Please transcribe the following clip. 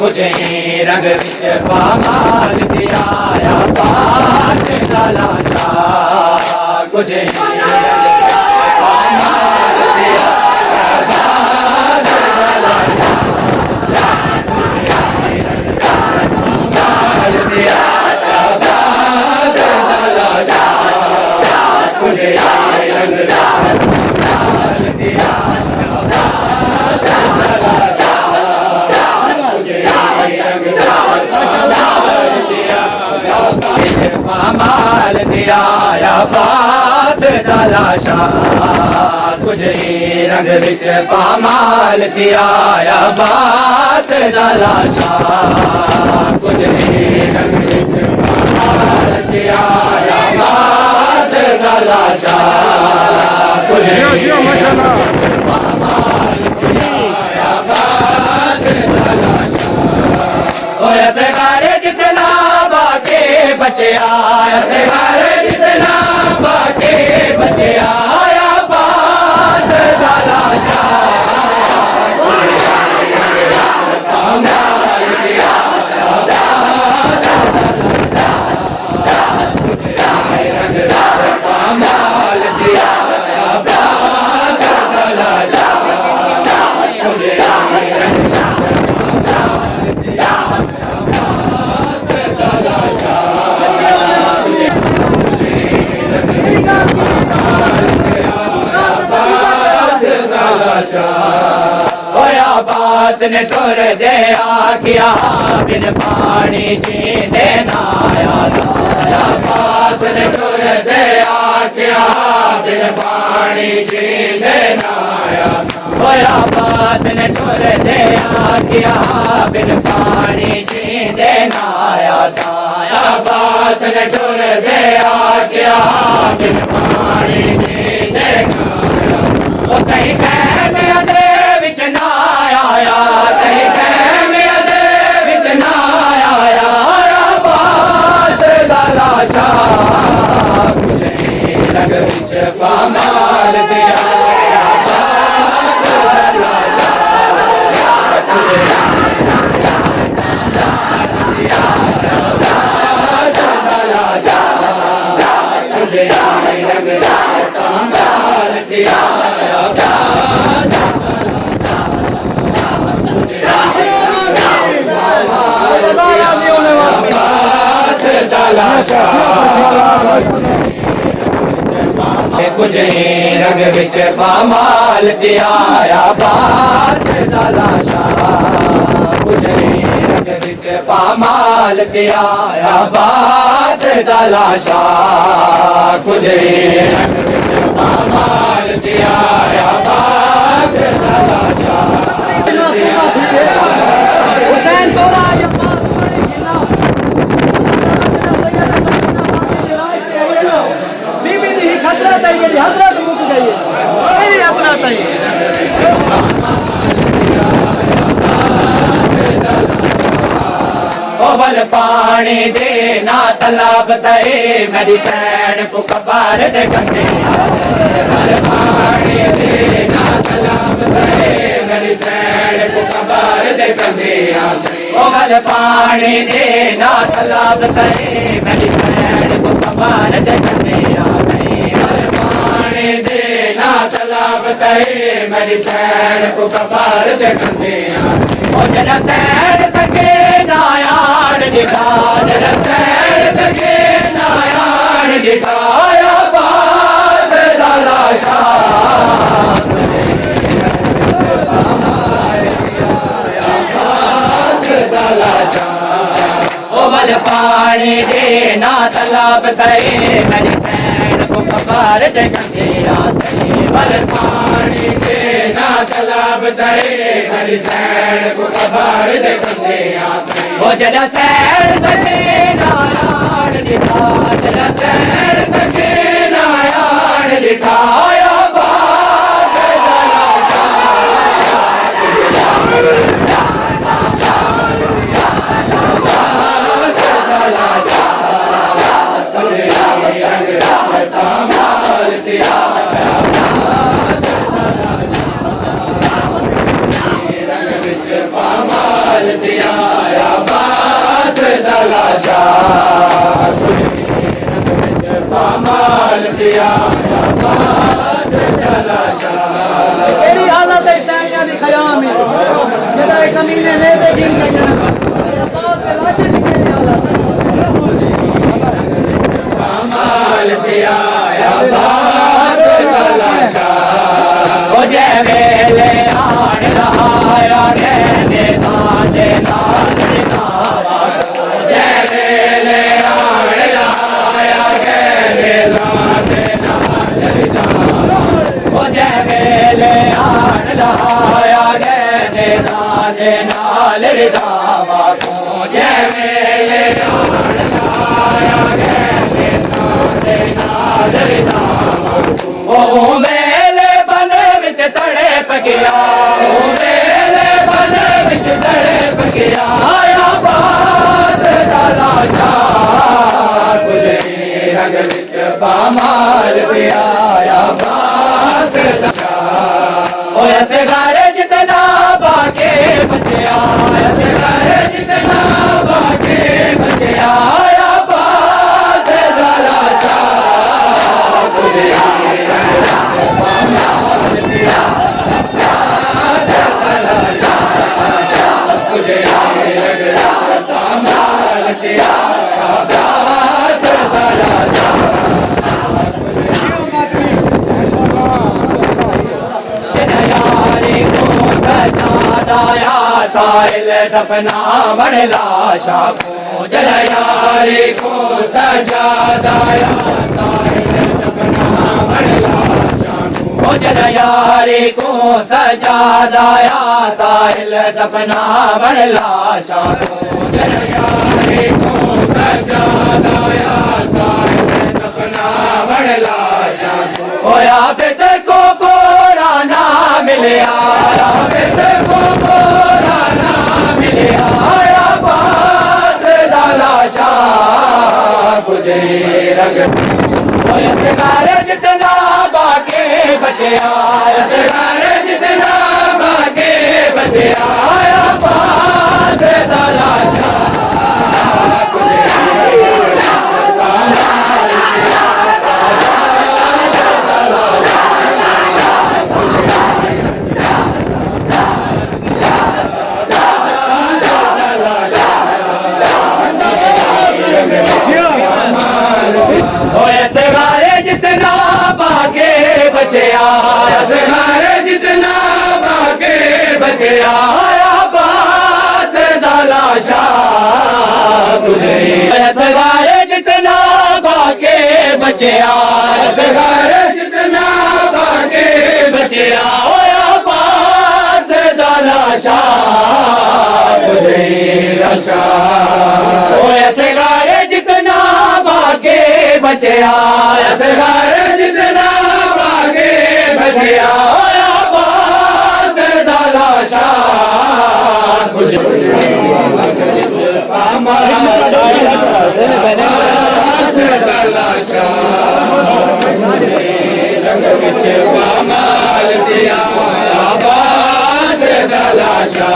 मुझे रंग विच पामाल दिया पास लाला शाह मुझे पामाल दिया पास लाला शाह दिया पास लाला शाह मुझे रंग पामाल दिया पामाल दिया पास लाला शाह तुझे रंग विच पामाल दिया पास लाला शाह तुझे रंग विच पामाल दिया पास लाला शाह तुझे पामाल दिया पास लाला शाह सगारे जितना बाके बचे आया सगारे जितना बाके बचे आया पास लाला शाह पामाल दिया पास पामाल दिया पास लाला शाह तुझे बास ने टुर दे आखिया बिन पानी जी देना आया बास ने टुर दे आखिया बिन पानी जी देना आया बास ने टुर दे आखिया बिन पानी जी देना आया साया बास ने टुर दे आखिया बिन पानी जी देना आया कहीं में अदरे विच ना आया कहीं में अदरे विच ना आया बास लाला शाह तुझे रंग विच पामाल दिया बास लाला शाह तुझे बास लाला शाह तुझे रंग पामाल दिया मुझे रंग विच पामाल दिया पास लाला शाह मुझे रंग विच पामाल दिया पास लाला शाह मुझे रंग विच पामाल दिया पास लाला शाह हजरत मुक गई हजरत ओवल पानी दे ना तालाब दे मेरी सैन को कबार दे कंधे ओवल पानी दे ना तालाब दे मेरी सैन को कबार दे कंधे ओवल पानी दे ना तालाब दे मेरी सैन को कबार दे कंधे दे ना तालाब कहे मेरी सैन को कबार दे कंधे ओ जरा सैन सके नायान दिखा जरा सैन सके नायान दिखाया बास लाला शाह बास लाला शाह ओ बल पानी दे ना तालाब कहे मेरी सैन को कबार दे कंधे बल पानी दे ना तालाब दे मेरी सैन को कबार दे कंधे ओ जरा सैन सके नायान दिखा जरा सैन सके नायान दिखाया बास लाला पामाल दिया रंग विच पामाल दिया तलाशा पामाल दिया अब्बास तलाशा तेरी हालत है सैनिया दी खयाम में जदा कमीने ने दे गिन गए अब्बास के लाशे दी केड़ी हालत पामाल दिया अब्बास तलाशा ओ जे वेले आड़ रहा कहने साथे नाल दिखावा जे वेले आड़ रहा कहने साथे नाल दिखावा ओ जे वेले आड़ रहा कहने साथे नाल दिखावा ओ जे वेले आड़ रहा कहने साथे नाल दिखावा ओ मेले बने विच तड़े पकिया ओ मेले बने विच तड़े पकिया आया बास तलाशा गुजरी रंग विच पामाल पिया आया बास तलाशा ओ ऐसे गारे जितना बाके बचया ऐसे गारे जितना बाके बचया आया बास तलाशा गुजरी रंग विच पामाल पिया साहिल दफना बन लाशा को जलयारे को सजा दाया साहिल दफना बन लाशा को जलयारे को सजा दाया साहिल दफना बन लाशा को जलयारे को सजा दाया साहिल दफना बन लाशा होया बिद को कोराना मिलया बिद को कोराना मिलया आया बास तलाशा गुजरी रंग असगार जितना बाके बचया असगार जितना बाके बचया आया बास तलाशा जितना बाके बचया असगारे जितना बाके बचया आया बास तलाशा गुजरी असगारे जितना बाके बचया असगारे जितना बाके बचया आया बास तलाशा गुजरी आशा ओ असगारे जितना बाके बचया असगार जितना बागे बचया आया बास तलाशा तलाशा रंग विच पामाल दिया बास तलाशा